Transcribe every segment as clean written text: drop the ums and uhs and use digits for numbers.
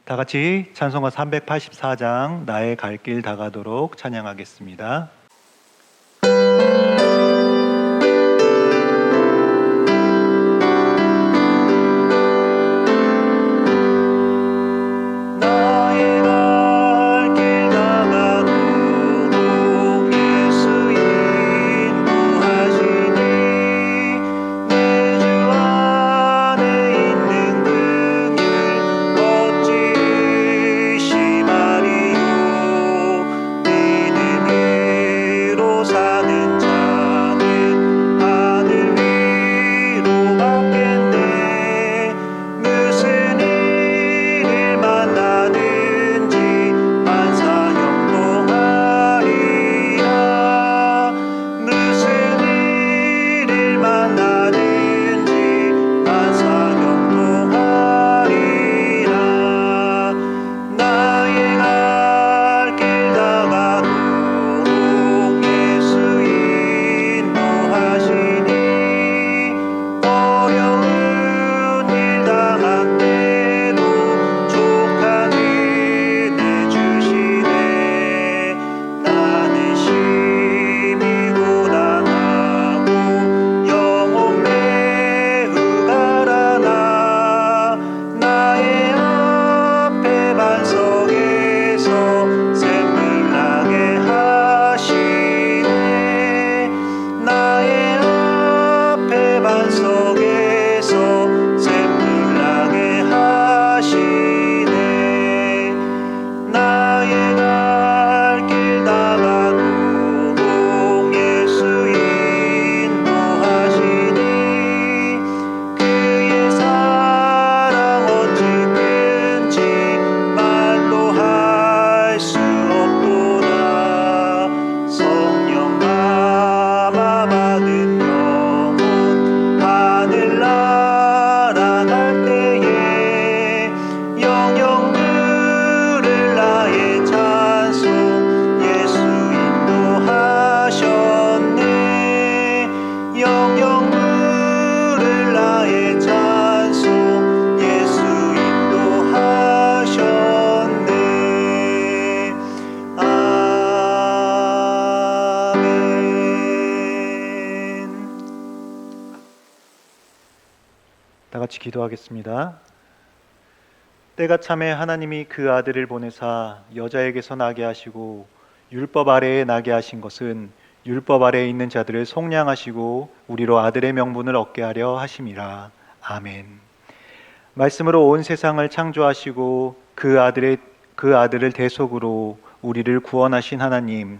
다 같이 찬송가 384장 나의 갈 길 다가도록 찬양하겠습니다. 다 같이 기도하겠습니다. 때가 참에 하나님이 그 아들을 보내사 여자에게서 나게 하시고 율법 아래에 나게 하신 것은 율법 아래에 있는 자들을 속량하시고 우리로 아들의 명분을 얻게 하려 하심이라. 아멘. 말씀으로 온 세상을 창조하시고 그 아들을 대속으로 우리를 구원하신 하나님,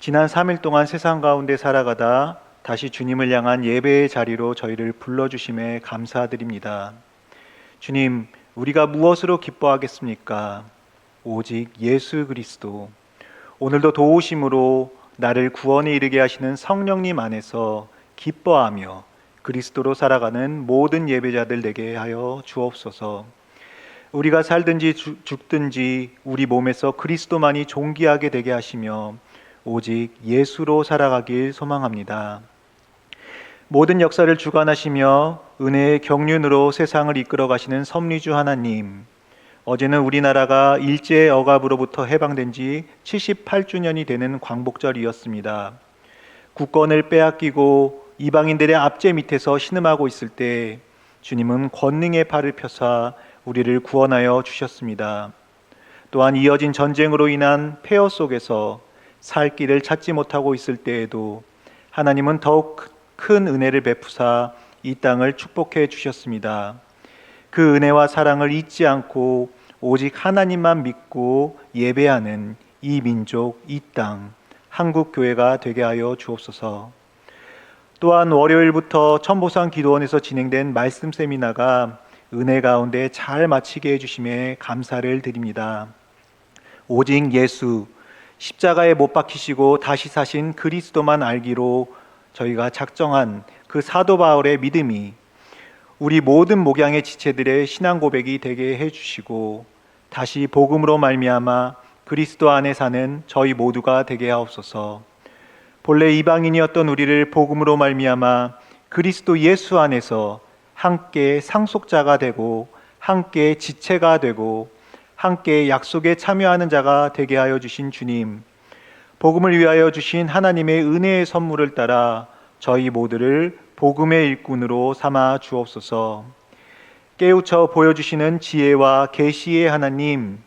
지난 3일 동안 세상 가운데 살아가다 다시 주님을 향한 예배의 자리로 저희를 불러주심에 감사드립니다. 주님, 우리가 무엇으로 기뻐하겠습니까? 오직 예수 그리스도. 오늘도 도우심으로 나를 구원에 이르게 하시는 성령님 안에서 기뻐하며 그리스도로 살아가는 모든 예배자들 되게 하여 주옵소서. 우리가 살든지 죽든지 우리 몸에서 그리스도만이 존귀하게 되게 하시며 오직 예수로 살아가길 소망합니다. 모든 역사를 주관하시며 은혜의 경륜으로 세상을 이끌어 가시는 섭리주 하나님, 어제는 우리나라가 일제의 억압으로부터 해방된 지 78주년이 되는 광복절이었습니다. 국권을 빼앗기고 이방인들의 압제 밑에서 신음하고 있을 때 주님은 권능의 팔을 펴사 우리를 구원하여 주셨습니다. 또한 이어진 전쟁으로 인한 폐허 속에서 살 길을 찾지 못하고 있을 때에도 하나님은 더욱 큰 은혜를 베푸사 이 땅을 축복해 주셨습니다. 그 은혜와 사랑을 잊지 않고 오직 하나님만 믿고 예배하는 이 민족, 이 땅, 한국교회가 되게 하여 주옵소서. 또한 월요일부터 천보산 기도원에서 진행된 말씀 세미나가 은혜 가운데 잘 마치게 해주심에 감사를 드립니다. 오직 예수, 십자가에 못 박히시고 다시 사신 그리스도만 알기로 저희가 작정한 그 사도 바울의 믿음이 우리 모든 목양의 지체들의 신앙 고백이 되게 해주시고 다시 복음으로 말미암아 그리스도 안에 사는 저희 모두가 되게 하옵소서. 본래 이방인이었던 우리를 복음으로 말미암아 그리스도 예수 안에서 함께 상속자가 되고 함께 지체가 되고 함께 약속에 참여하는 자가 되게 하여 주신 주님, 복음을 위하여 주신 하나님의 은혜의 선물을 따라 저희 모두를 복음의 일꾼으로 삼아 주옵소서. 깨우쳐 보여주시는 지혜와 계시의 하나님,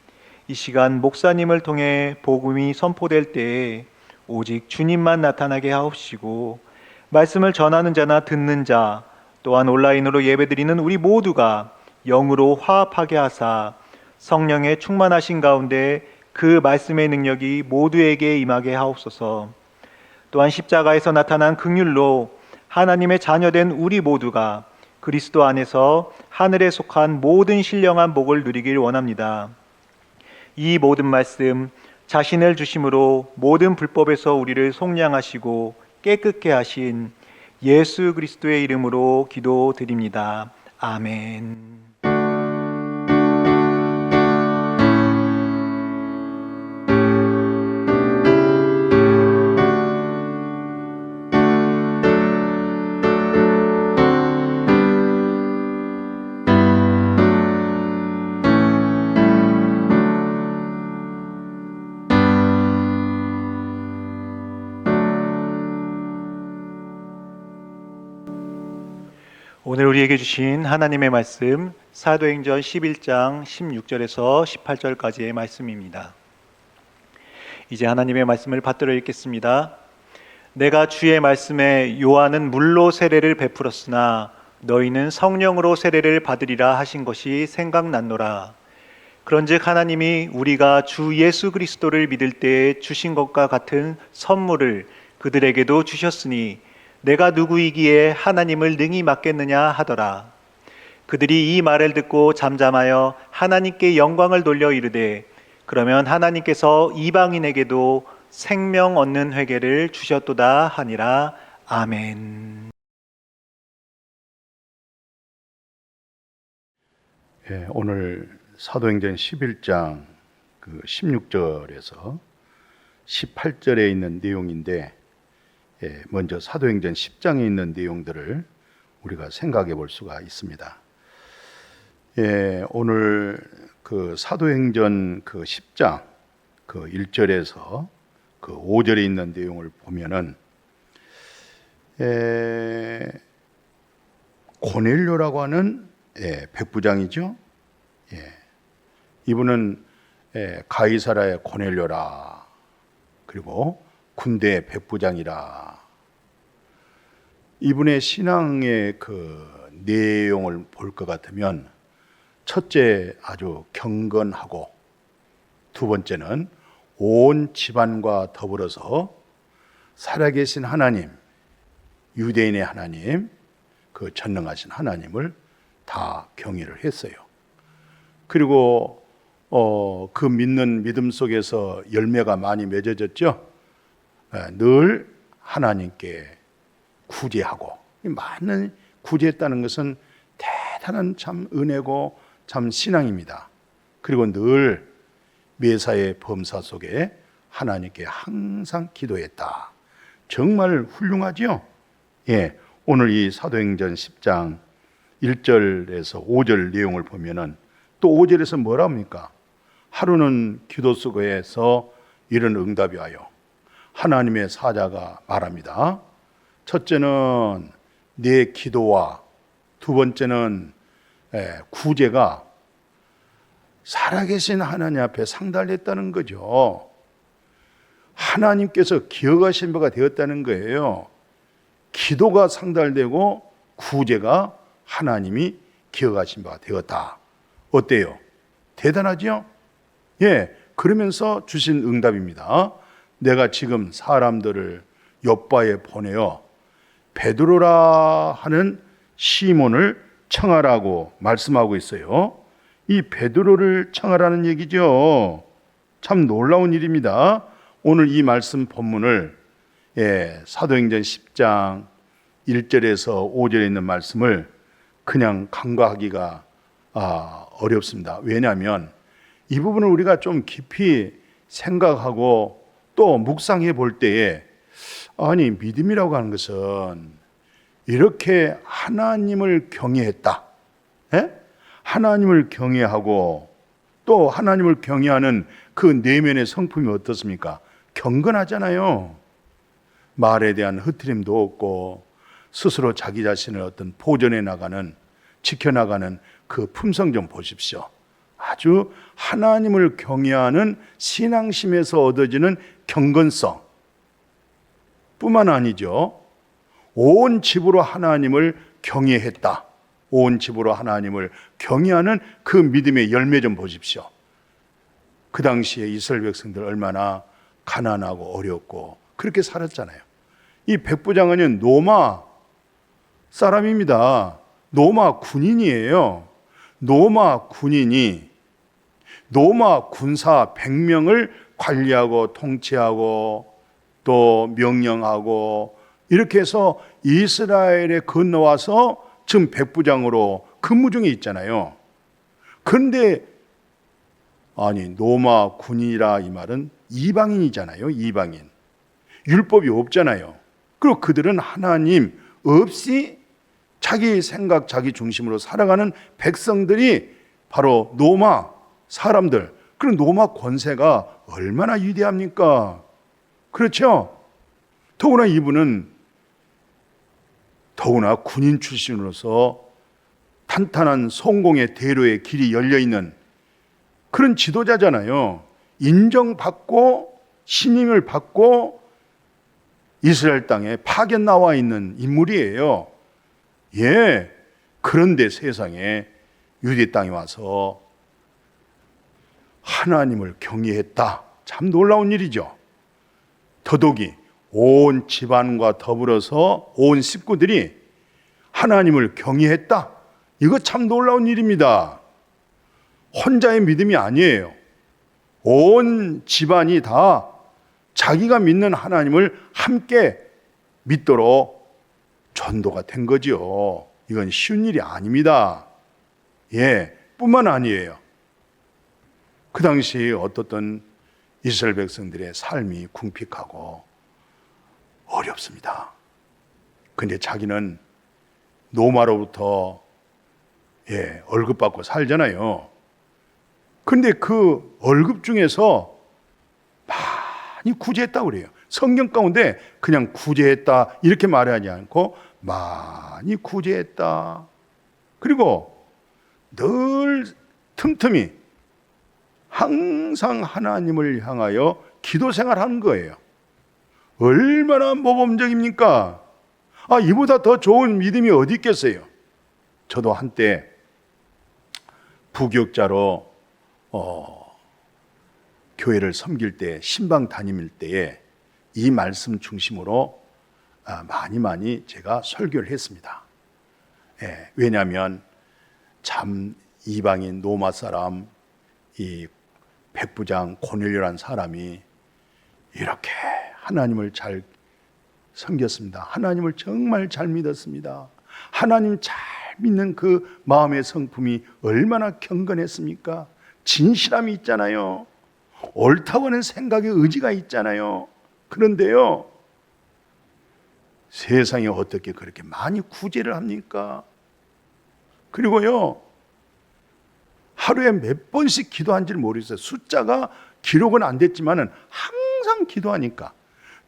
이 시간 목사님을 통해 복음이 선포될 때에 오직 주님만 나타나게 하옵시고, 말씀을 전하는 자나 듣는 자, 또한 온라인으로 예배드리는 우리 모두가 영으로 화합하게 하사 성령의 충만하신 가운데 그 말씀의 능력이 모두에게 임하게 하옵소서. 또한 십자가에서 나타난 긍휼로 하나님의 자녀된 우리 모두가 그리스도 안에서 하늘에 속한 모든 신령한 복을 누리길 원합니다. 이 모든 말씀, 자신을 주심으로 모든 불법에서 우리를 속량하시고 깨끗게 하신 예수 그리스도의 이름으로 기도드립니다. 아멘. 오늘 우리에게 주신 하나님의 말씀, 사도행전 11장 16절에서 18절까지의 말씀입니다. 이제 하나님의 말씀을 받들어 읽겠습니다. 내가 주의 말씀에 요한은 물로 세례를 베풀었으나 너희는 성령으로 세례를 받으리라 하신 것이 생각났노라. 그런즉 하나님이 우리가 주 예수 그리스도를 믿을 때에 주신 것과 같은 선물을 그들에게도 주셨으니 내가 누구이기에 하나님을 능히 맡겠느냐 하더라. 그들이 이 말을 듣고 잠잠하여 하나님께 영광을 돌려 이르되, 그러면 하나님께서 이방인에게도 생명 얻는 회개를 주셨도다 하니라. 아멘. 오늘 사도행전 11장 16절에서 18절에 있는 내용인데, 먼저 사도행전 10장에 있는 내용들을 우리가 생각해 볼 수가 있습니다. 오늘 사도행전 10장 1절에서 5절에 있는 내용을 보면은 고넬료라고 하는 백부장이죠. 이분은 가이사라의 고넬료라, 그리고 군대 백부장이라. 이분의 신앙의 내용을 볼 것 같으면, 첫째 아주 경건하고, 두 번째는 온 집안과 더불어서 살아계신 하나님, 유대인의 하나님, 그 전능하신 하나님을 다 경외를 했어요. 그리고 그 믿는 믿음 속에서 열매가 많이 맺어졌죠. 늘 하나님께 구제하고, 많은 구제했다는 것은 대단한 참 은혜고 참 신앙입니다. 그리고 늘 매사의 범사 속에 하나님께 항상 기도했다. 정말 훌륭하죠? 오늘 이 사도행전 10장 1절에서 5절 내용을 보면은, 또 5절에서 뭐라 합니까? 하루는 기도 속에서 이런 응답이 와요. 하나님의 사자가 말합니다. 첫째는 내 기도와 두 번째는 구제가 살아계신 하나님 앞에 상달됐다는 거죠. 하나님께서 기억하신 바가 되었다는 거예요. 기도가 상달되고 구제가 하나님이 기억하신 바가 되었다. 어때요? 대단하죠? 그러면서 주신 응답입니다. 내가 지금 사람들을 욥바에 보내어 베드로라 하는 시몬을 청하라고 말씀하고 있어요. 이 베드로를 청하라는 얘기죠. 참 놀라운 일입니다. 오늘 이 말씀 본문을 사도행전 10장 1절에서 5절에 있는 말씀을 그냥 간과하기가 어렵습니다. 왜냐하면 이 부분을 우리가 좀 깊이 생각하고 또 묵상해 볼 때에, 아니, 믿음이라고 하는 것은 이렇게 하나님을 경외했다, 하나님을 경외하고 또 하나님을 경외하는 그 내면의 성품이 어떻습니까? 경건하잖아요. 말에 대한 흐트림도 없고 스스로 자기 자신을 어떤 보존해 나가는, 지켜나가는 그 품성 좀 보십시오. 아주 하나님을 경외하는 신앙심에서 얻어지는 경건성 뿐만 아니죠. 온 집으로 하나님을 경외했다. 온 집으로 하나님을 경외하는 그 믿음의 열매 좀 보십시오. 그 당시에 이스라엘 백성들 얼마나 가난하고 어렵고 그렇게 살았잖아요. 이 백부장은 로마 사람입니다. 로마 군인이에요. 로마 군인이 로마 군사 100명을 관리하고 통치하고 또 명령하고 이렇게 해서 이스라엘에 건너와서 지금 백부장으로 근무 중에 있잖아요. 그런데 아니 로마 군인이라 이 말은 이방인이잖아요. 이방인. 율법이 없잖아요. 그리고 그들은 하나님 없이 자기 생각, 자기 중심으로 살아가는 백성들이 바로 로마 사람들. 그런 로마 권세가 얼마나 위대합니까? 그렇죠? 더구나 이분은 더구나 군인 출신으로서 탄탄한 성공의 대로의 길이 열려있는 그런 지도자잖아요. 인정받고 신임을 받고 이스라엘 땅에 파견 나와 있는 인물이에요. 예. 그런데 세상에 유대 땅에 와서 하나님을 경외했다. 참 놀라운 일이죠. 더더욱이 온 집안과 더불어서 온 식구들이 하나님을 경외했다. 이거 참 놀라운 일입니다. 혼자의 믿음이 아니에요. 온 집안이 다 자기가 믿는 하나님을 함께 믿도록 전도가 된 거죠. 이건 쉬운 일이 아닙니다. 예, 뿐만 아니에요. 그 당시 어떻든 이스라엘 백성들의 삶이 궁핍하고 어렵습니다. 근데 자기는 로마로부터 월급 받고 살잖아요. 근데 그 월급 중에서 많이 구제했다고 그래요. 성경 가운데 그냥 구제했다 이렇게 말하지 않고 많이 구제했다. 그리고 늘 틈틈이 항상 하나님을 향하여 기도 생활하는 거예요. 얼마나 모범적입니까? 이보다 더 좋은 믿음이 어디 있겠어요? 저도 한때 부교육자로 교회를 섬길 때, 신방 다닐 때에 이 말씀 중심으로 많이 제가 설교를 했습니다. 왜냐하면 참 이방인 로마 사람, 이 백부장 고넬료라는 사람이 이렇게 하나님을 잘 섬겼습니다. 하나님을 정말 잘 믿었습니다. 하나님 잘 믿는 그 마음의 성품이 얼마나 경건했습니까? 진실함이 있잖아요. 옳다고 하는 생각의 의지가 있잖아요. 그런데요, 세상에 어떻게 그렇게 많이 구제를 합니까? 그리고요, 하루에 몇 번씩 기도한지를 모르겠어요. 숫자가 기록은 안 됐지만은 항상 기도하니까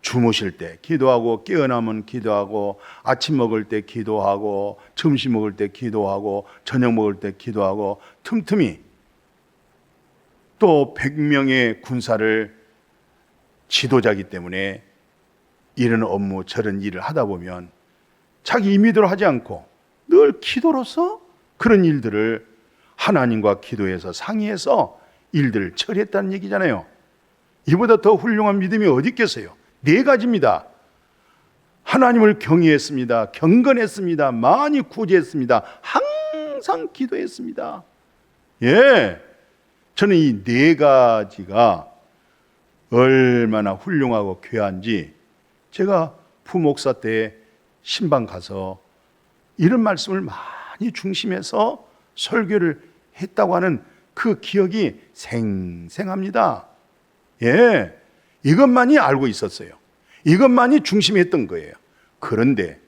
주무실 때 기도하고, 깨어나면 기도하고, 아침 먹을 때 기도하고, 점심 먹을 때 기도하고, 저녁 먹을 때 기도하고, 틈틈이 또 100명의 군사를 지도자기 때문에 이런 업무 저런 일을 하다 보면 자기 임의대로 하지 않고 늘 기도로서 그런 일들을 하나님과 기도해서 상의해서 일들을 처리했다는 얘기잖아요. 이보다 더 훌륭한 믿음이 어디 있겠어요? 4가지입니다. 하나님을 경외했습니다. 경건했습니다. 많이 구제했습니다. 항상 기도했습니다. 예, 저는 이 4가지가 얼마나 훌륭하고 귀한지 제가 부목사 때 신방 가서 이런 말씀을 많이 중심해서 설교를 했다고 하는 그 기억이 생생합니다. 예, 이것만이 알고 있었어요. 이것만이 중심했던 거예요. 그런데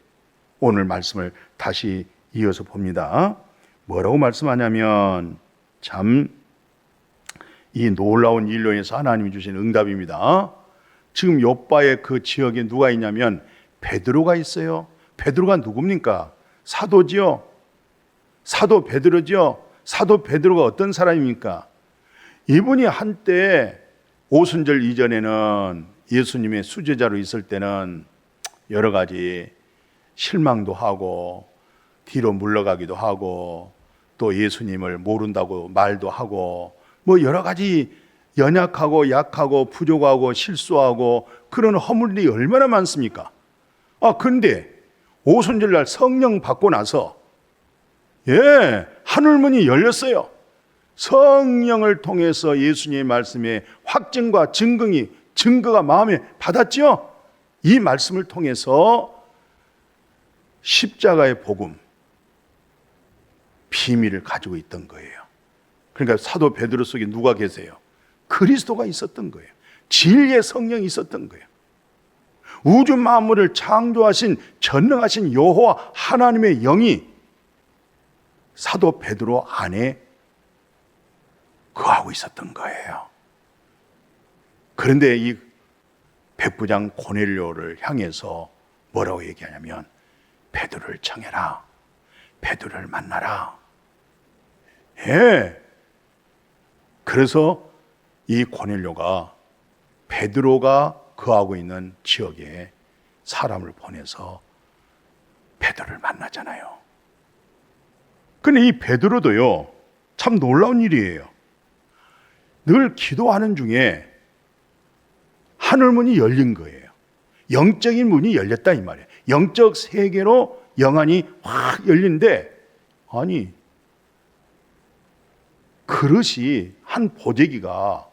오늘 말씀을 다시 이어서 봅니다. 뭐라고 말씀하냐면 참 이 놀라운 일로 인해서 하나님이 주신 응답입니다. 지금 요바의 그 지역에 누가 있냐면 베드로가 있어요. 베드로가 누굽니까? 사도지요. 사도 베드로지요. 사도 베드로가 어떤 사람입니까? 이분이 한때 오순절 이전에는 예수님의 수제자로 있을 때는 여러 가지 실망도 하고 뒤로 물러가기도 하고 또 예수님을 모른다고 말도 하고 뭐 여러 가지 연약하고 약하고 부족하고 실수하고 그런 허물이 얼마나 많습니까? 근데 오순절날 성령 받고 나서 하늘문이 열렸어요. 성령을 통해서 예수님의 말씀에 확증과 증거가 마음에 받았죠. 이 말씀을 통해서 십자가의 복음 비밀을 가지고 있던 거예요. 그러니까 사도 베드로 속에 누가 계세요? 그리스도가 있었던 거예요. 진리의 성령이 있었던 거예요. 우주 만물을 창조하신 전능하신 여호와 하나님의 영이 사도 베드로 안에 거하고 있었던 거예요. 그런데 이 백부장 고넬료를 향해서 뭐라고 얘기하냐면 베드로를 청해라. 베드로를 만나라. 그래서 이 고넬료가 베드로가 거하고 있는 지역에 사람을 보내서 베드로를 만나잖아요. 근데 이 베드로도요, 참 놀라운 일이에요. 늘 기도하는 중에 하늘문이 열린 거예요. 영적인 문이 열렸다 이 말이에요. 영적 세계로 영안이 확 열린데, 아니 그릇이 한 보재기가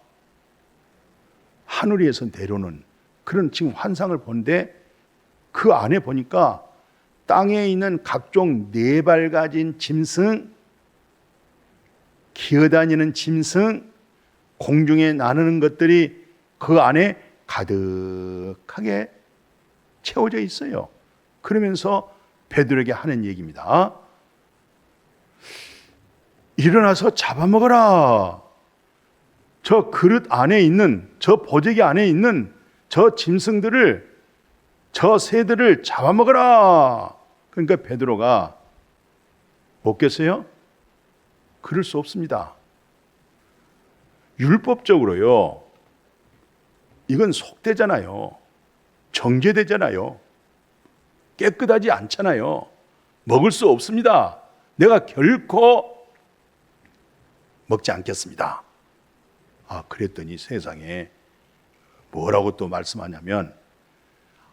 하늘 위에서 내려오는 그런 지금 환상을 본데, 그 안에 보니까 땅에 있는 각종 네 발 가진 짐승, 기어다니는 짐승, 공중에 나르는 것들이 그 안에 가득하게 채워져 있어요. 그러면서 베드로에게 하는 얘기입니다. 일어나서 잡아먹어라. 저 그릇 안에 있는, 저 보재기 안에 있는 저 짐승들을, 저 새들을 잡아먹어라. 그러니까 베드로가 먹겠어요? 그럴 수 없습니다. 율법적으로요, 이건 속되잖아요. 정죄되잖아요. 깨끗하지 않잖아요. 먹을 수 없습니다. 내가 결코 먹지 않겠습니다. 그랬더니 세상에 뭐라고 또 말씀하냐면,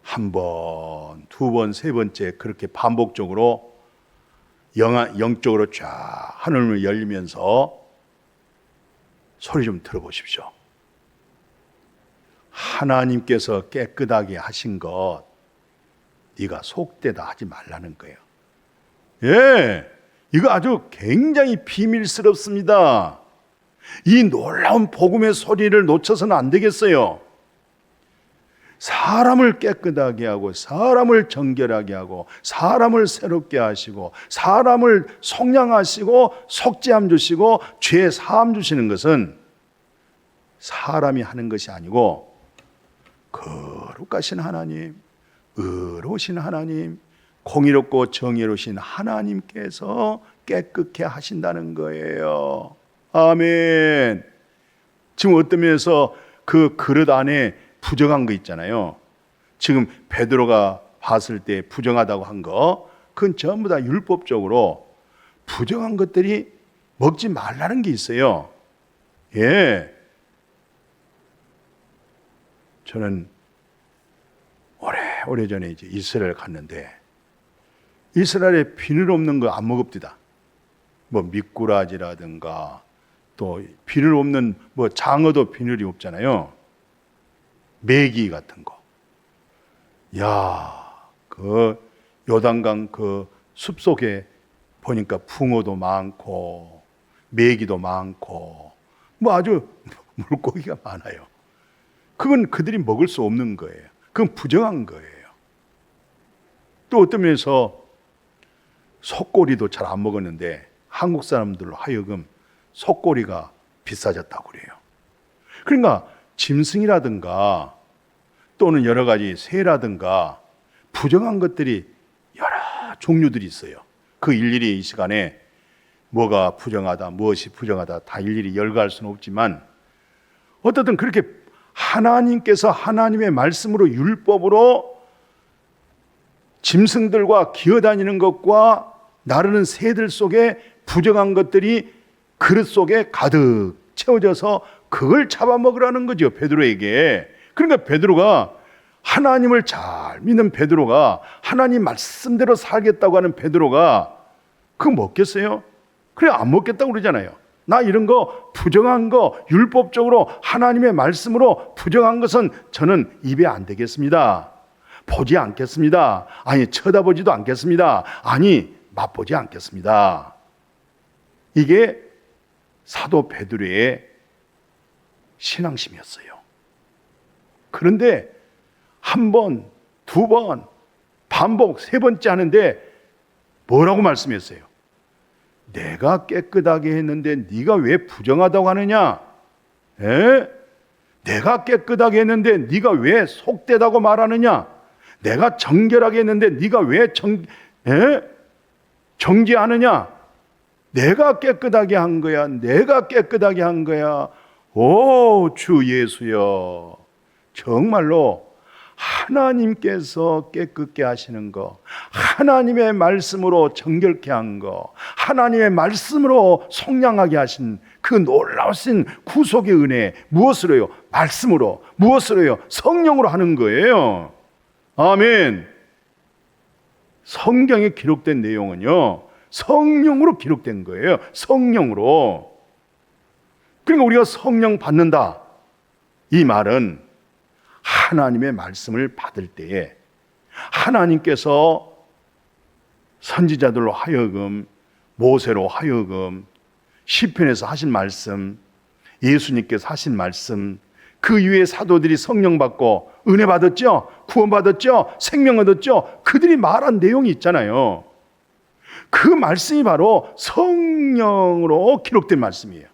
한 번, 두 번, 세 번째 그렇게 반복적으로 영적으로 쫙 하늘문이 열리면서 소리 좀 들어보십시오. 하나님께서 깨끗하게 하신 것 네가 속되다 하지 말라는 거예요. 이거 아주 굉장히 비밀스럽습니다. 이 놀라운 복음의 소리를 놓쳐서는 안 되겠어요. 사람을 깨끗하게 하고, 사람을 정결하게 하고, 사람을 새롭게 하시고, 사람을 속량하시고, 속죄함 주시고, 죄 사함 주시는 것은 사람이 하는 것이 아니고 거룩하신 하나님, 의로우신 하나님, 공의롭고 정의로우신 하나님께서 깨끗게 하신다는 거예요. 아멘. 지금 어떤 면에서 그 그릇 안에 부정한 거 있잖아요. 지금 베드로가 봤을 때 부정하다고 한 거, 그건 전부 다 율법적으로 부정한 것들이 먹지 말라는 게 있어요. 저는 오래전에 이제 이스라엘 갔는데, 이스라엘에 비늘 없는 거 안 먹읍디다. 뭐 미꾸라지라든가 또 비늘 없는 뭐 장어도 비늘이 없잖아요. 메기 같은 거. 그 요단강 그 숲속에 보니까 붕어도 많고 메기도 많고 뭐 아주 물고기가 많아요. 그건 그들이 먹을 수 없는 거예요. 그건 부정한 거예요. 또 어떤 면에서 속꼬리도 잘 안 먹었는데 한국 사람들로 하여금 속꼬리가 비싸졌다고 그래요. 그러니까 짐승이라든가 또는 여러 가지 새라든가 부정한 것들이 여러 종류들이 있어요. 그 일일이 이 시간에 뭐가 부정하다, 무엇이 부정하다 다 일일이 열거할 수는 없지만 어떻든 그렇게 하나님께서 하나님의 말씀으로 율법으로 짐승들과 기어다니는 것과 나르는 새들 속에 부정한 것들이 그릇 속에 가득 채워져서 그걸 잡아먹으라는 거죠, 베드로에게. 그러니까 베드로가 하나님을 잘 믿는 베드로가 하나님 말씀대로 살겠다고 하는 베드로가 그거 먹겠어요? 그래 안 먹겠다고 그러잖아요. 나 이런 거 부정한 거 율법적으로 하나님의 말씀으로 부정한 것은 저는 입에 안 대겠습니다. 보지 않겠습니다. 아니 쳐다보지도 않겠습니다. 아니 맛보지 않겠습니다. 이게 사도 베드로의 신앙심이었어요. 그런데 한 번, 두 번, 반복 세 번째 하는데 뭐라고 말씀했어요? 내가 깨끗하게 했는데 네가 왜 부정하다고 하느냐? 에? 내가 깨끗하게 했는데 네가 왜 속되다고 말하느냐? 내가 정결하게 했는데 네가 왜 정죄하느냐? 내가 깨끗하게 한 거야. 내가 깨끗하게 한 거야. 오, 주 예수여. 정말로 하나님께서 깨끗게 하시는 거, 하나님의 말씀으로 정결케 한 거, 하나님의 말씀으로 속량하게 하신 그 놀라우신 구속의 은혜, 무엇으로요? 말씀으로. 무엇으로요? 성령으로 하는 거예요. 아멘. 성경에 기록된 내용은요, 성령으로 기록된 거예요. 성령으로. 그러니까 우리가 성령 받는다, 이 말은 하나님의 말씀을 받을 때에 하나님께서 선지자들로 하여금, 모세로 하여금, 시편에서 하신 말씀, 예수님께서 하신 말씀, 그 이후에 사도들이 성령 받고 은혜 받았죠? 구원 받았죠? 생명 얻었죠? 그들이 말한 내용이 있잖아요. 그 말씀이 바로 성령으로 기록된 말씀이에요.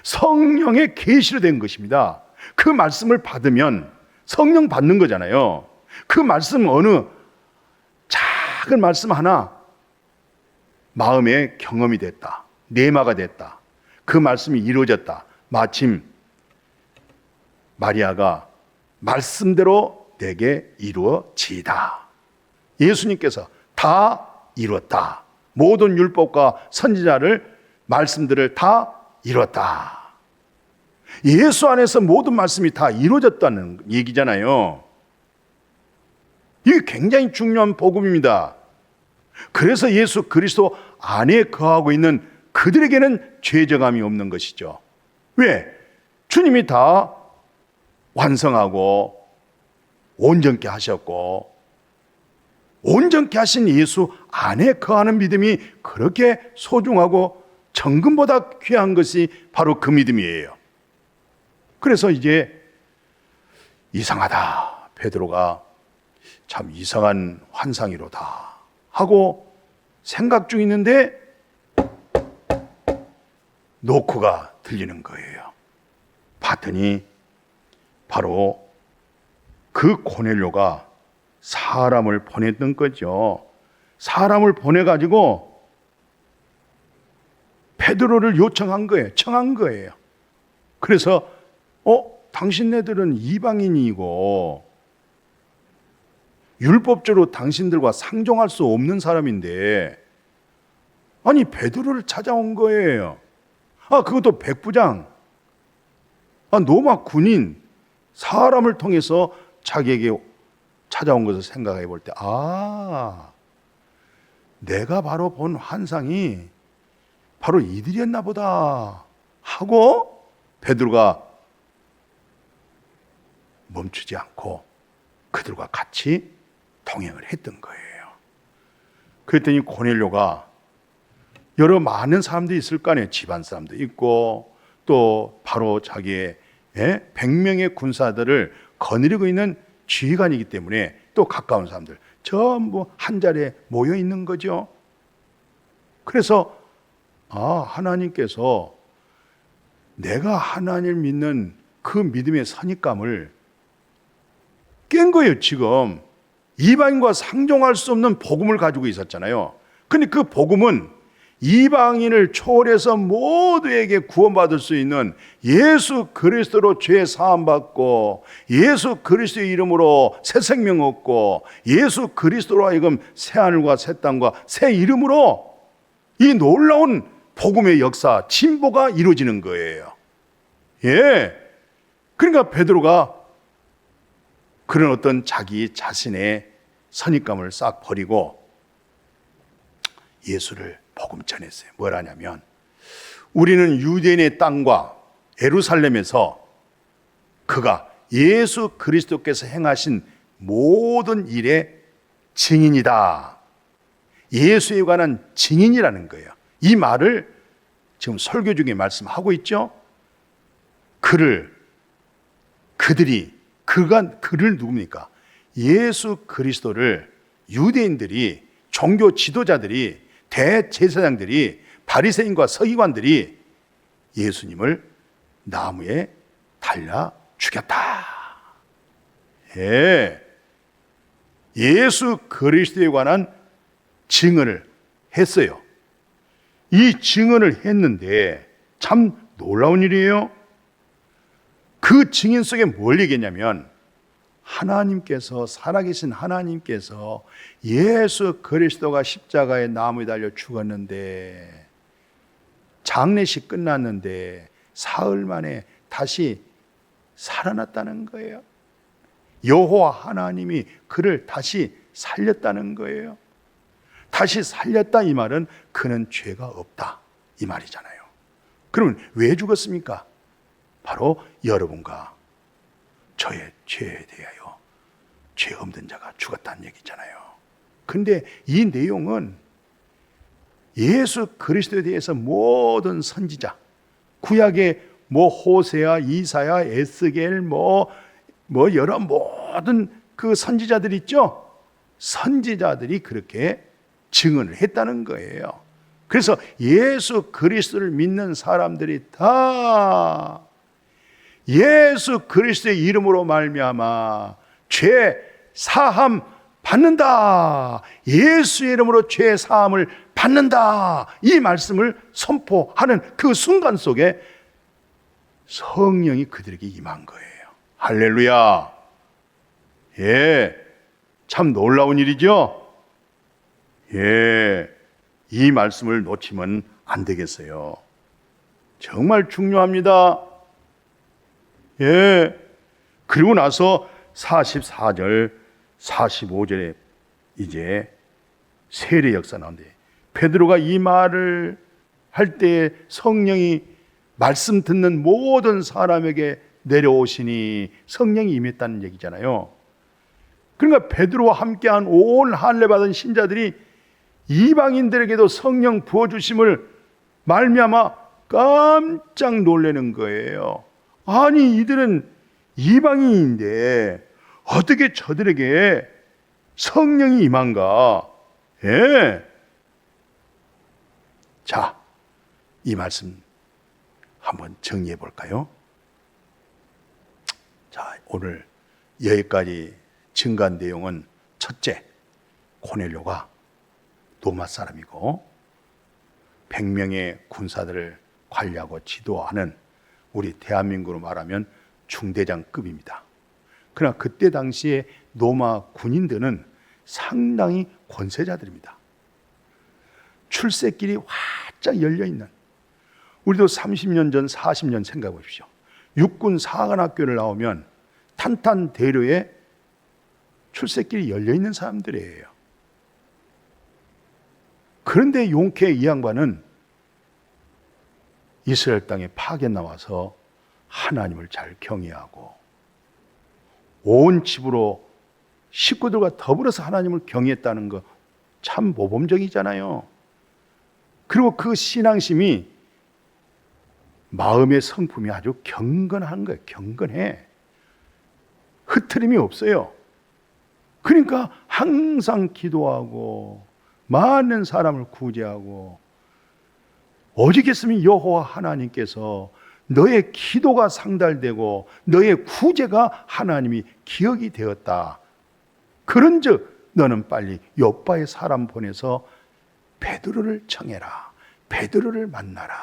성령의 계시로 된 것입니다. 그 말씀을 받으면 성령 받는 거잖아요. 그 말씀 어느 작은 말씀 하나 마음에 경험이 됐다. 내마가 됐다. 그 말씀이 이루어졌다. 마침 마리아가 말씀대로 내게 이루어지이다. 예수님께서 다 이루었다. 모든 율법과 선지자를 말씀들을 다 이루었다. 예수 안에서 모든 말씀이 다 이루어졌다는 얘기잖아요. 이게 굉장히 중요한 복음입니다. 그래서 예수 그리스도 안에 거하고 있는 그들에게는 죄정함이 없는 것이죠. 왜? 주님이 다 완성하고 온전케 하셨고, 온전케 하신 예수 안에 거하는 믿음이 그렇게 소중하고 정금보다 귀한 것이 바로 그 믿음이에요. 그래서 이제 이상하다, 베드로가 참 이상한 환상이로다 하고 생각 중 있는데 노크가 들리는 거예요. 봤더니 바로 그 고넬료가 사람을 보냈던 거죠. 사람을 보내가지고 베드로를 요청한 거예요. 청한 거예요. 그래서 당신네들은 이방인이고 율법적으로 당신들과 상종할 수 없는 사람인데 아니 베드로를 찾아온 거예요. 그것도 백부장, 로마 군인, 사람을 통해서 자기에게 찾아온 것을 생각해 볼 때 내가 바로 본 환상이 바로 이들이었나 보다 하고 베드로가 멈추지 않고 그들과 같이 동행을 했던 거예요. 그랬더니 고넬료가 여러 많은 사람들이 있을 거 아니에요. 집안 사람도 있고 또 바로 자기의 100명의 군사들을 거느리고 있는 지휘관이기 때문에 또 가까운 사람들 전부 한 자리에 모여 있는 거죠. 그래서 하나님께서 내가 하나님을 믿는 그 믿음의 선입감을 깬 거예요. 지금 이방인과 상종할 수 없는 복음을 가지고 있었잖아요. 근데 그 복음은 이방인을 초월해서 모두에게 구원받을 수 있는 예수 그리스도로 죄 사함 받고 예수 그리스도의 이름으로 새 생명 얻고 예수 그리스도로 하여금 새 하늘과 새 땅과 새 이름으로 이 놀라운 복음의 역사, 진보가 이루어지는 거예요. 예. 그러니까 베드로가 그런 어떤 자기 자신의 선입감을 싹 버리고 예수를 복음 전했어요. 뭐라냐면 우리는 유대인의 땅과 예루살렘에서 그가 예수 그리스도께서 행하신 모든 일의 증인이다. 예수에 관한 증인이라는 거예요. 이 말을 지금 설교 중에 말씀하고 있죠. 그를 누굽니까? 예수 그리스도를 유대인들이, 종교 지도자들이, 대제사장들이, 바리새인과 서기관들이 예수님을 나무에 달려 죽였다. 예. 예수 그리스도에 관한 증언을 했어요. 이 증언을 했는데 참 놀라운 일이에요. 그 증인 속에 뭘 얘기했냐면 하나님께서, 살아계신 하나님께서 예수 그리스도가 십자가에 나무에 달려 죽었는데 장례식 끝났는데 사흘 만에 다시 살아났다는 거예요. 여호와 하나님이 그를 다시 살렸다는 거예요. 다시 살렸다 이 말은 그는 죄가 없다 이 말이잖아요. 그러면 왜 죽었습니까? 바로 여러분과 저의 죄에 대하여 죄 없는 자가 죽었다는 얘기잖아요. 근데 이 내용은 예수 그리스도에 대해서 모든 선지자, 구약의 호세아, 이사야, 에스겔, 여러 모든 그 선지자들 있죠? 선지자들이 그렇게 증언을 했다는 거예요. 그래서 예수 그리스도를 믿는 사람들이 다 예수 그리스도의 이름으로 말미암아 죄 사함 받는다. 예수의 이름으로 죄 사함을 받는다. 이 말씀을 선포하는 그 순간 속에 성령이 그들에게 임한 거예요. 할렐루야. 예. 참 놀라운 일이죠. 예. 이 말씀을 놓치면 안 되겠어요. 정말 중요합니다. 예. 그리고 나서 44절, 45절에 이제 세례 역사 나오는데 베드로가 이 말을 할 때 성령이 말씀 듣는 모든 사람에게 내려오시니 성령이 임했다는 얘기잖아요. 그러니까 베드로와 함께한 온 할례 받은 신자들이 이방인들에게도 성령 부어주심을 말미암아 깜짝 놀라는 거예요. 아니 이들은 이방인인데 어떻게 저들에게 성령이 임한가? 예. 자, 이 말씀 한번 정리해 볼까요? 자, 오늘 여기까지 증거한 내용은 첫째, 고넬료가 로마 사람이고 100명의 군사들을 관리하고 지도하는 우리 대한민국으로 말하면 중대장급입니다. 그러나 그때 당시에 로마 군인들은 상당히 권세자들입니다. 출세길이 활짝 열려있는, 우리도 30년 전 40년 생각해 보십시오. 육군 사관학교를 나오면 탄탄대로에 출세길이 열려있는 사람들이에요. 그런데 용케 이 양반은 이스라엘 땅에 파견 나와서 하나님을 잘 경외하고 온 집으로 식구들과 더불어서 하나님을 경외했다는 거 참 모범적이잖아요. 그리고 그 신앙심이 마음의 성품이 아주 경건한 거예요. 경건해. 흐트림이 없어요. 그러니까 항상 기도하고 많은 사람을 구제하고 오직 했으면 여호와 하나님께서 너의 기도가 상달되고 너의 구제가 하나님이 기억이 되었다. 그런즉 너는 빨리 요빠의 사람 보내서 베드로를 청해라. 베드로를 만나라.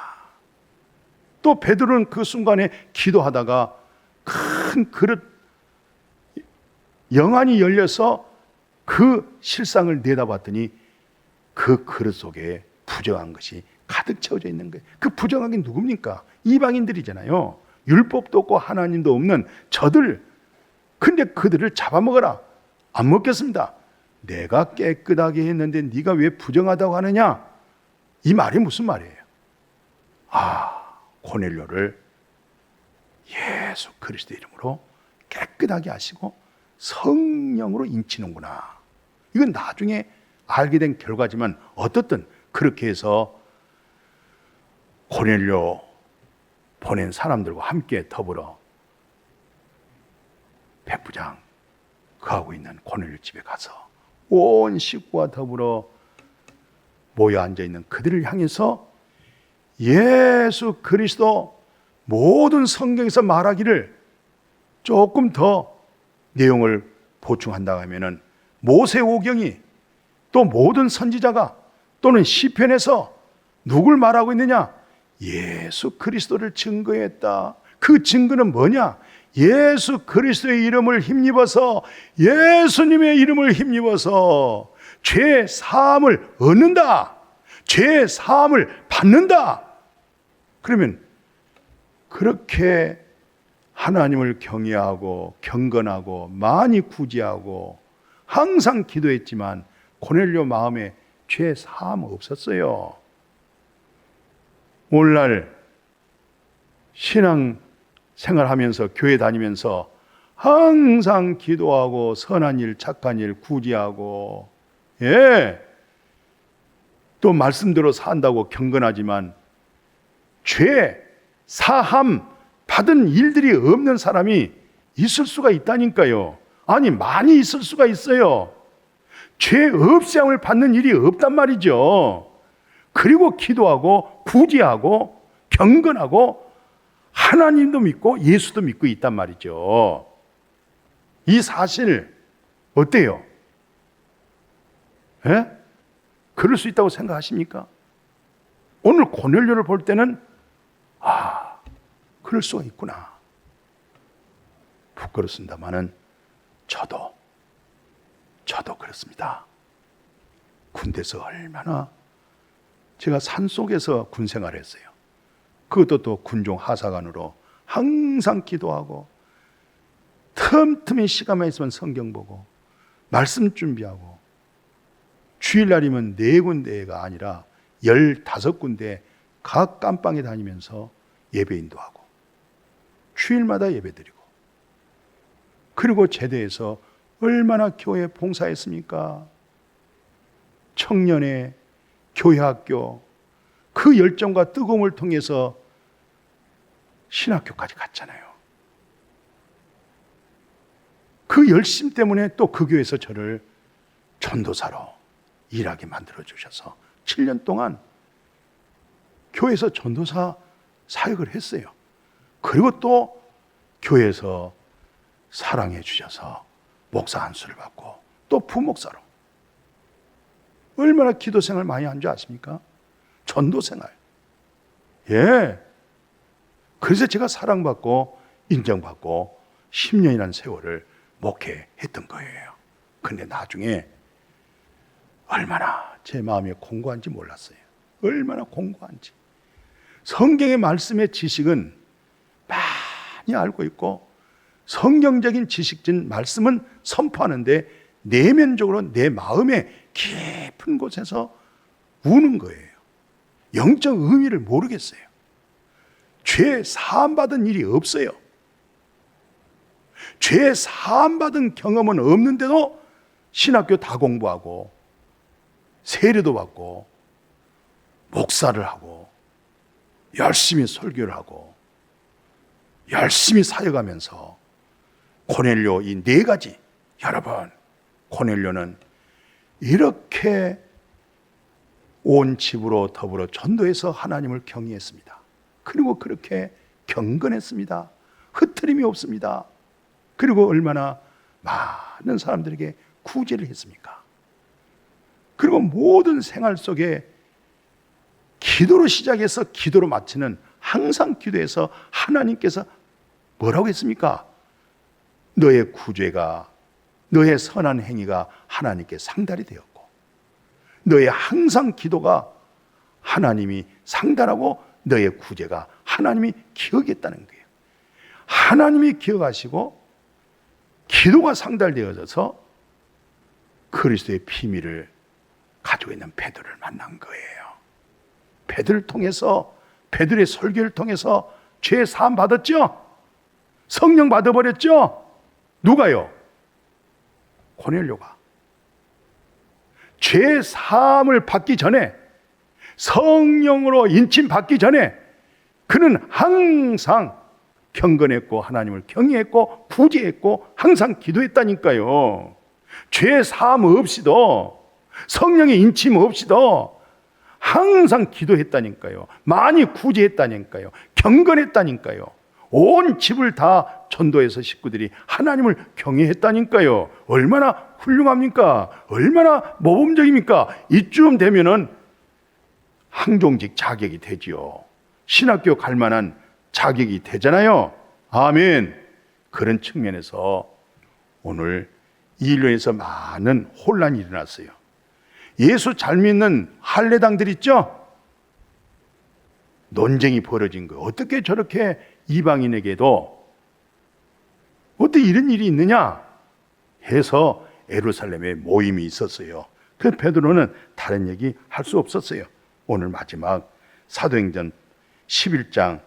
또 베드로는 그 순간에 기도하다가 큰 그릇 영안이 열려서 그 실상을 내다봤더니 그 그릇 속에 부정한 것이 가득 채워져 있는 거예요. 그 부정한 게 누굽니까? 이방인들이잖아요. 율법도 없고 하나님도 없는 저들. 근데 그들을 잡아먹어라. 안 먹겠습니다. 내가 깨끗하게 했는데 네가 왜 부정하다고 하느냐? 이 말이 무슨 말이에요? 고넬료를 예수 그리스도 이름으로 깨끗하게 하시고 성령으로 인치는구나. 이건 나중에 알게 된 결과지만 어떻든 그렇게 해서 고넬료 보낸 사람들과 함께 더불어 백부장 그하고 있는 고넬료 집에 가서 온 식구와 더불어 모여 앉아있는 그들을 향해서 예수 그리스도 모든 성경에서 말하기를 조금 더 내용을 보충한다고 하면은 모세오경이 또 모든 선지자가 또는 시편에서 누굴 말하고 있느냐? 예수 그리스도를 증거했다. 그 증거는 뭐냐? 예수 그리스도의 이름을 힘입어서 예수님의 이름을 힘입어서 죄 사함을 얻는다. 죄 사함을 받는다. 그러면 그렇게 하나님을 경외하고 경건하고 많이 구제하고 항상 기도했지만 고넬료 마음에 죄 사함 없었어요. 오늘날 신앙 생활하면서 교회 다니면서 항상 기도하고 선한 일, 착한 일 구제하고 또 말씀대로 산다고 경건하지만 죄 사함 받은 일들이 없는 사람이 있을 수가 있다니까요. 아니 많이 있을 수가 있어요. 죄 없애함을 받는 일이 없단 말이죠. 그리고 기도하고 구제하고 경건하고 하나님도 믿고 예수도 믿고 있단 말이죠. 이 사실 어때요? 그럴 수 있다고 생각하십니까? 오늘 고넬료를 볼 때는 그럴 수가 있구나. 부끄럽습니다만은 저도 그렇습니다. 군대에서 얼마나 제가 산속에서 군 생활을 했어요. 그것도 또 군종 하사관으로 항상 기도하고 틈틈이 시간만 있으면 성경 보고 말씀 준비하고 주일날이면 4군데가 아니라 15군데 각 깜방에 다니면서 예배 인도하고 주일마다 예배 드리고 그리고 제대해서 얼마나 교회 봉사했습니까? 청년의 교회학교 그 열정과 뜨거움을 통해서 신학교까지 갔잖아요. 그 열심 때문에 또 그 교회에서 저를 전도사로 일하게 만들어 주셔서 7년 동안 교회에서 전도사 사역을 했어요. 그리고 또 교회에서 사랑해 주셔서 목사 안수를 받고 또 부목사로 얼마나 기도 생활 많이 한 줄 아십니까? 전도 생활. 그래서 제가 사랑받고 인정받고 10년이라는 세월을 목회했던 거예요. 근데 나중에 얼마나 제 마음이 공고한지 몰랐어요. 얼마나 공고한지. 성경의 말씀의 지식은 많이 알고 있고 성경적인 지식진 말씀은 선포하는데 내면적으로 내 마음의 깊은 곳에서 우는 거예요. 영적 의미를 모르겠어요. 죄 사함받은 일이 없어요. 죄 사함받은 경험은 없는데도 신학교 다 공부하고 세례도 받고 목사를 하고 열심히 설교를 하고 열심히 사역하면서 고넬료 이 4가지 여러분 고넬료는 이렇게 온 집으로 더불어 전도해서 하나님을 경외했습니다. 그리고 그렇게 경건했습니다. 흐트림이 없습니다. 그리고 얼마나 많은 사람들에게 구제를 했습니까? 그리고 모든 생활 속에 기도로 시작해서 기도로 마치는 항상 기도에서 하나님께서 뭐라고 했습니까? 너의 구제가, 너의 선한 행위가 하나님께 상달이 되었고, 너의 항상 기도가 하나님이 상달하고 너의 구제가 하나님이 기억했다는 거예요. 하나님이 기억하시고 기도가 상달되어져서 그리스도의 비밀을 가지고 있는 베드로를 만난 거예요. 베드로를 통해서, 베드로의 설교를 통해서 죄 사함 받았죠? 성령 받아버렸죠? 누가요? 고넬료가. 죄 사함을 받기 전에, 성령으로 인침 받기 전에 그는 항상 경건했고 하나님을 경외했고 구제했고 항상 기도했다니까요. 죄 사함 없이도, 성령의 인침 없이도 항상 기도했다니까요. 많이 구제했다니까요. 경건했다니까요. 온 집을 다 전도해서 식구들이 하나님을 경외했다니까요. 얼마나 훌륭합니까? 얼마나 모범적입니까? 이쯤 되면은 항종직 자격이 되지요. 신학교 갈 만한 자격이 되잖아요. 아멘. 그런 측면에서 오늘 이 일로 인해서 많은 혼란이 일어났어요. 예수 잘 믿는 할례당들 있죠? 논쟁이 벌어진 거예요. 어떻게 저렇게 이방인에게도 어떻게 이런 일이 있느냐 해서 예루살렘에 모임이 있었어요. 그 베드로는 다른 얘기 할 수 없었어요. 오늘 마지막 사도행전 11장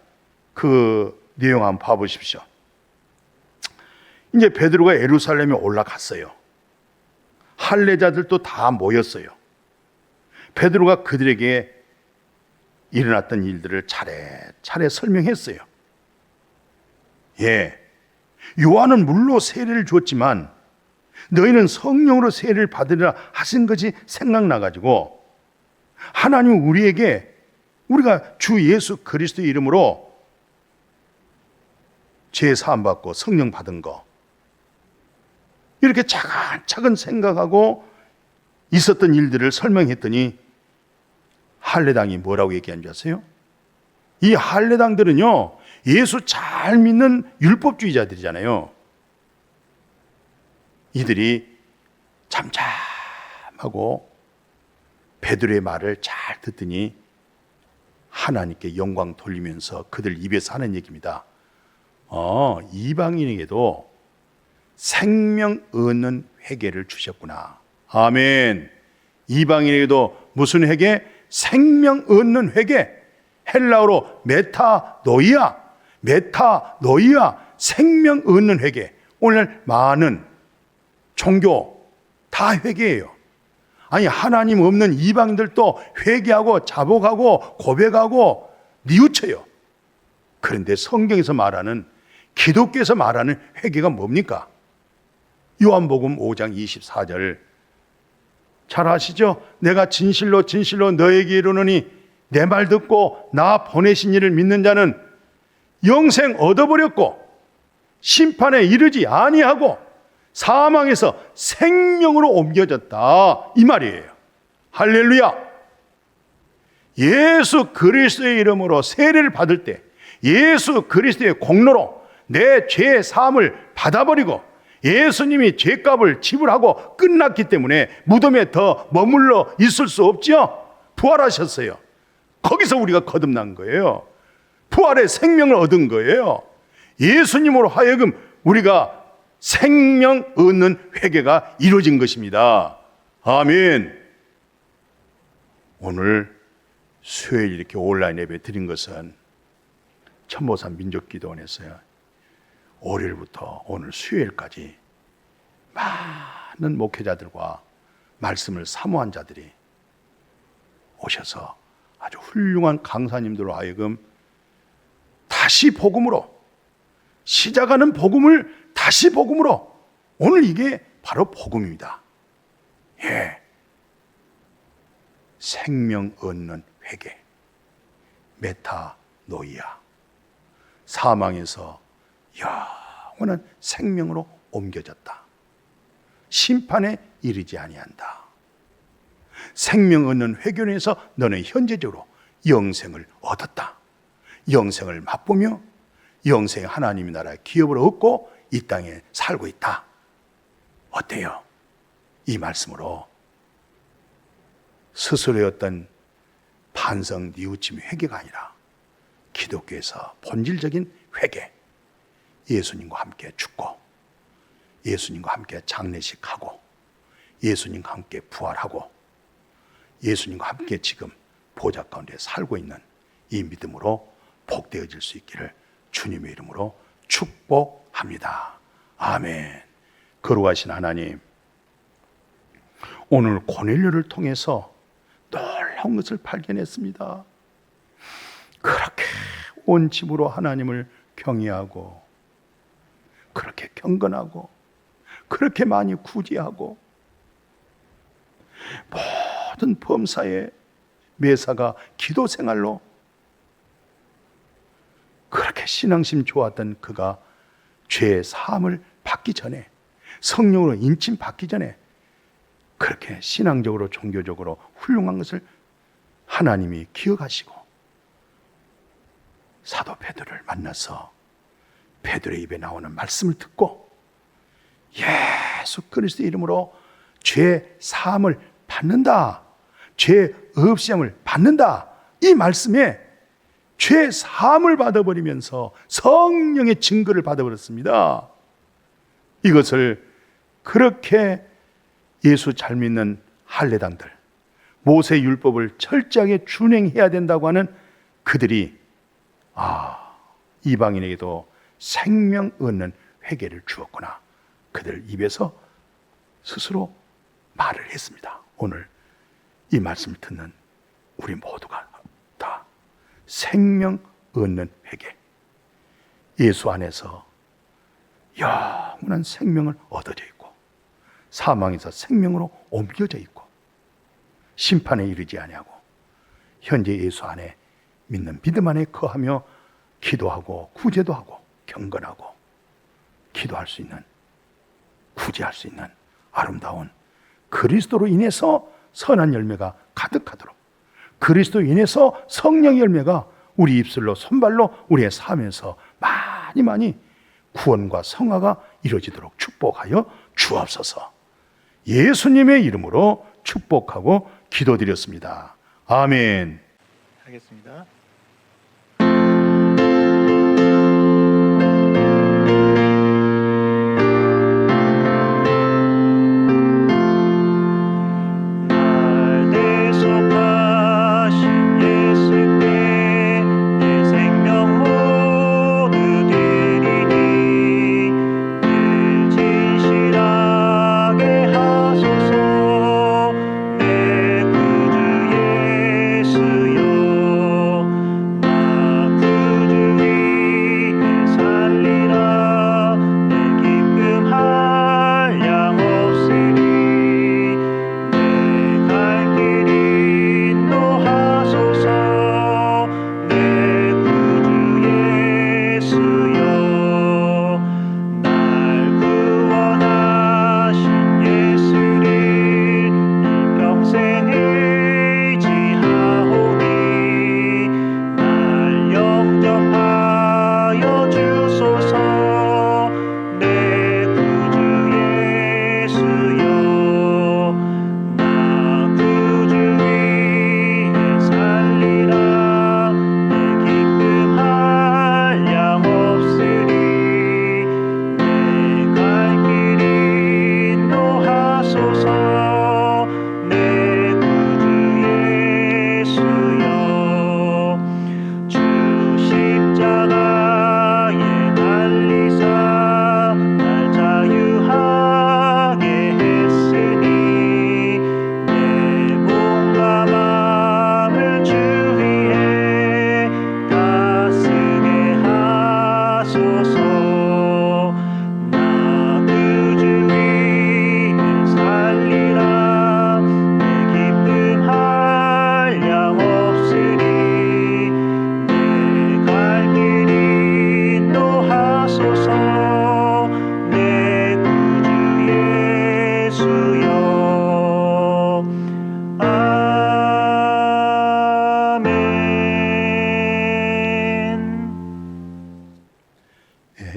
그 내용 한번 봐보십시오. 이제 베드로가 예루살렘에 올라갔어요. 할례자들도 다 모였어요. 베드로가 그들에게 일어났던 일들을 차례차례 설명했어요. 예, 요한은 물로 세례를 줬지만 너희는 성령으로 세례를 받으리라 하신 것이 생각나가지고 하나님은 우리에게, 우리가 주 예수 그리스도의 이름으로 죄 사함 받고 성령 받은 거, 이렇게 차근차근 생각하고 있었던 일들을 설명했더니 할례당이 뭐라고 얘기한 줄 아세요? 이 할례당들은요, 예수 잘 믿는 율법주의자들이잖아요. 이들이 잠잠하고 베드로의 말을 잘 듣더니 하나님께 영광 돌리면서 그들 입에서 하는 얘기입니다. 이방인에게도 생명 얻는 회개를 주셨구나. 아멘. 이방인에게도 무슨 회개? 생명 얻는 회개. 헬라어로 메타노이아, 생명 얻는 회개. 오늘 많은 종교 다 회개예요. 아니, 하나님 없는 이방인들도 회개하고 자복하고 고백하고 뉘우쳐요. 그런데 성경에서 말하는, 기독교에서 말하는 회개가 뭡니까? 요한복음 5장 24절 잘 아시죠? 내가 진실로 진실로 너에게 이르노니 내 말 듣고 나 보내신 이를 믿는 자는 영생 얻어버렸고 심판에 이르지 아니하고 사망에서 생명으로 옮겨졌다, 이 말이에요. 할렐루야. 예수 그리스도의 이름으로 세례를 받을 때 예수 그리스도의 공로로 내 죄의 사함을 받아버리고 예수님이 죄값을 지불하고 끝났기 때문에 무덤에 더 머물러 있을 수 없죠. 부활하셨어요. 거기서 우리가 거듭난 거예요. 부활의 생명을 얻은 거예요. 예수님으로 하여금 우리가 생명 얻는 회개가 이루어진 것입니다. 아멘. 오늘 수요일 이렇게 온라인 예배 드린 것은 천보산 민족기도원에서요, 월요일부터 오늘 수요일까지 많은 목회자들과 말씀을 사모한 자들이 오셔서 아주 훌륭한 강사님들로 하여금 다시 복음으로, 시작하는 복음을 다시 복음으로, 오늘 이게 바로 복음입니다. 예, 생명 얻는 회개, 메타노이아, 사망에서 영원한 생명으로 옮겨졌다. 심판에 이르지 아니한다. 생명 얻는 회개론에서 너는 현재적으로 영생을 얻었다. 영생을 맛보며 영생 하나님의 나라의 기업을 얻고 이 땅에 살고 있다. 어때요? 이 말씀으로 스스로의 어떤 반성, 뉘우침, 회개가 아니라 기독교에서 본질적인 회개, 예수님과 함께 죽고 예수님과 함께 장례식하고 예수님과 함께 부활하고 예수님과 함께 지금 보좌 가운데 살고 있는 이 믿음으로 복되어질 수 있기를 주님의 이름으로 축복합니다. 아멘. 거룩하신 하나님, 오늘 고넬료를 통해서 놀라운 것을 발견했습니다. 그렇게 온 집으로 하나님을 경외하고 그렇게 경건하고 그렇게 많이 구제하고 모든 범사의 매사가 기도 생활로 그렇게 신앙심 좋았던 그가 죄의 사함을 받기 전에, 성령으로 인침 받기 전에 그렇게 신앙적으로 종교적으로 훌륭한 것을 하나님이 기억하시고 사도 베드로를 만나서 베드로의 입에 나오는 말씀을 듣고 예수 그리스도의 이름으로 죄 사함을 받는다, 죄 없이함을 받는다, 이 말씀에 죄 사함을 받아버리면서 성령의 증거를 받아버렸습니다. 이것을 그렇게 예수 잘 믿는 할례당들, 모세 율법을 철저하게 준행해야 된다고 하는 그들이 이방인에게도 생명 얻는 회개를 주었구나, 그들 입에서 스스로 말을 했습니다. 오늘 이 말씀을 듣는 우리 모두가 다 생명 얻는 회개, 예수 안에서 영원한 생명을 얻어져 있고 사망에서 생명으로 옮겨져 있고 심판에 이르지 아니하고 현재 예수 안에 믿는 믿음 안에 거하며 기도하고 구제도 하고 경건하고 기도할 수 있는, 구제할 수 있는 아름다운 그리스도로 인해서 선한 열매가 가득하도록, 그리스도로 인해서 성령의 열매가 우리 입술로 손발로 우리의 삶에서 많이 많이 구원과 성화가 이루어지도록 축복하여 주옵소서. 예수님의 이름으로 축복하고 기도드렸습니다. 아멘. 하겠습니다.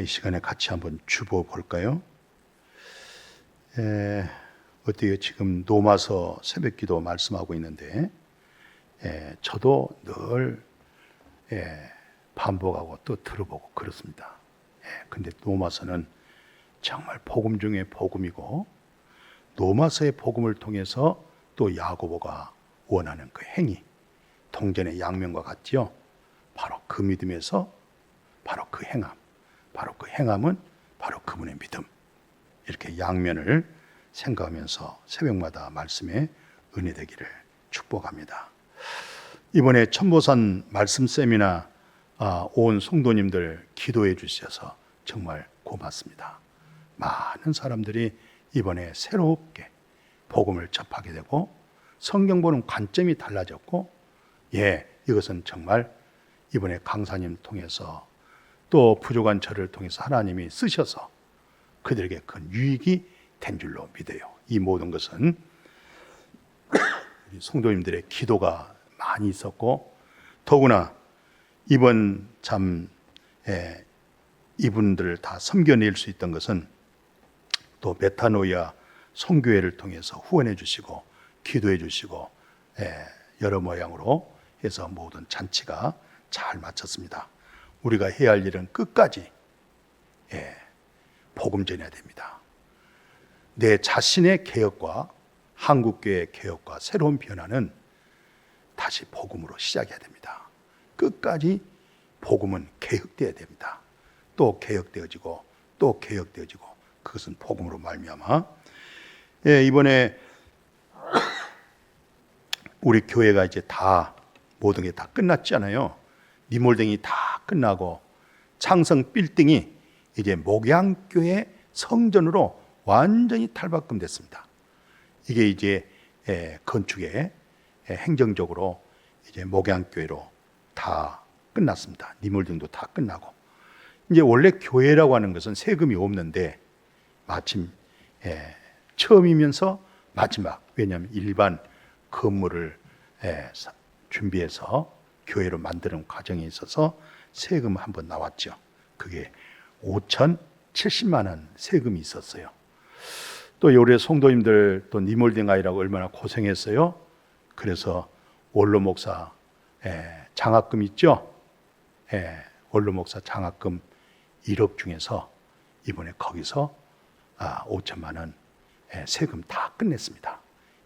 이 시간에 같이 한번 주보 볼까요? 어때요? 지금 노마서 새벽기도 말씀하고 있는데 저도 늘 반복하고 또 들어보고 그렇습니다. 근데 노마서는 정말 복음 중에 복음이고, 노마서의 복음을 통해서 또 야고보가 원하는 그 행위, 동전의 양면과 같지요. 바로 그 믿음에서 바로 그 행함, 바로 그 행함은 바로 그분의 믿음. 이렇게 양면을 생각하면서 새벽마다 말씀에 은혜되기를 축복합니다. 이번에 천보산 말씀 세미나 온 성도님들 기도해 주셔서 정말 고맙습니다. 많은 사람들이 이번에 새롭게 복음을 접하게 되고 성경 보는 관점이 달라졌고, 이것은 정말 이번에 강사님 통해서 또 부족한 저를 통해서 하나님이 쓰셔서 그들에게 큰 유익이 된 줄로 믿어요. 이 모든 것은 우리 성도님들의 기도가 많이 있었고, 더구나 이번 이분들을 다 섬겨낼 수 있던 것은 또 메타노이아 선교회를 통해서 후원해 주시고 기도해 주시고 여러 모양으로 해서 모든 잔치가 잘 마쳤습니다. 우리가 해야 할 일은 끝까지 복음 전해야 됩니다. 내 자신의 개혁과 한국교회의 개혁과 새로운 변화는 다시 복음으로 시작해야 됩니다. 끝까지 복음은 개혁되어야 됩니다. 또 개혁되어지고 또 개혁되어지고, 그것은 복음으로 말미암아. 이번에 우리 교회가 이제 다 모든 게 다 끝났잖아요. 리몰딩이 다 끝나고 창성 빌딩이 이제 목양교회 성전으로 완전히 탈바꿈됐습니다. 이게 이제 건축에 행정적으로 이제 목양교회로 다 끝났습니다. 리몰딩도 다 끝나고, 이제 원래 교회라고 하는 것은 세금이 없는데 마침 처음이면서 마지막, 왜냐하면 일반 건물을 준비해서 교회로 만드는 과정에 있어서 세금 한번 나왔죠. 그게 5,070만 원 세금이 있었어요. 또 우리 성도님들 또 리몰딩 아이라고 얼마나 고생했어요. 그래서 원로 목사 장학금 있죠. 원로 목사 장학금 1억 중에서 이번에 거기서 5천만 원 세금 다 끝냈습니다.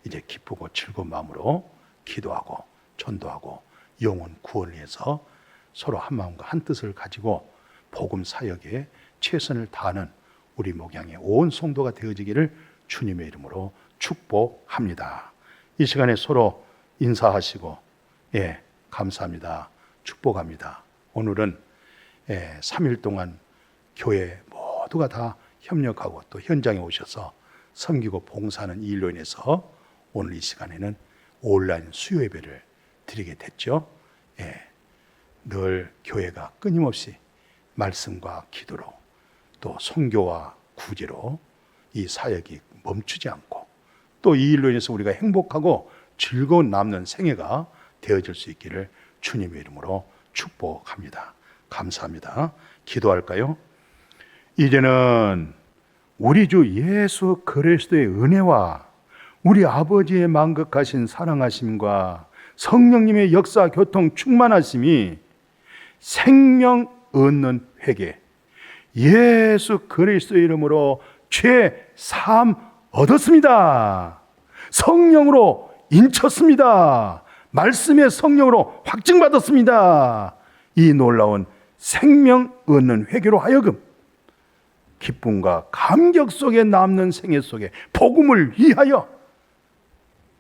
이제 기쁘고 즐거운 마음으로 기도하고 전도하고 영혼 구원을 위해서 서로 한 마음과 한 뜻을 가지고 복음 사역에 최선을 다하는 우리 목양의 온 성도가 되어지기를 주님의 이름으로 축복합니다. 이 시간에 서로 인사하시고 감사합니다. 축복합니다. 오늘은 3일 동안 교회 모두가 다 협력하고 또 현장에 오셔서 섬기고 봉사하는 이 일로 인해서 오늘 이 시간에는 온라인 수요 예배를 드리게 됐죠. 늘 교회가 끊임없이 말씀과 기도로 또 선교와 구제로 이 사역이 멈추지 않고 또 이 일로 인해서 우리가 행복하고 즐거운 남는 생애가 되어질 수 있기를 주님의 이름으로 축복합니다. 감사합니다. 기도할까요? 이제는 우리 주 예수 그리스도의 은혜와 우리 아버지의 만극하신 사랑하심과 성령님의 역사 교통 충만하심이 생명 얻는 회개, 예수 그리스도의 이름으로 죄 사함 얻었습니다. 성령으로 인쳤습니다. 말씀의 성령으로 확증받았습니다. 이 놀라운 생명 얻는 회개로 하여금 기쁨과 감격 속에 남는 생애 속에 복음을 위하여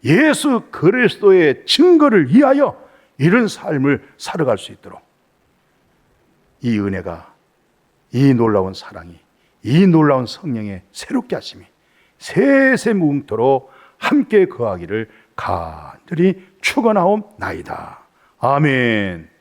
예수 그리스도의 증거를 위하여 이런 삶을 살아갈 수 있도록 이 은혜가, 이 놀라운 사랑이, 이 놀라운 성령의 새롭게 하심이 세세 무궁토록 함께 거하기를 간절히 축원하옵나이다. 아멘.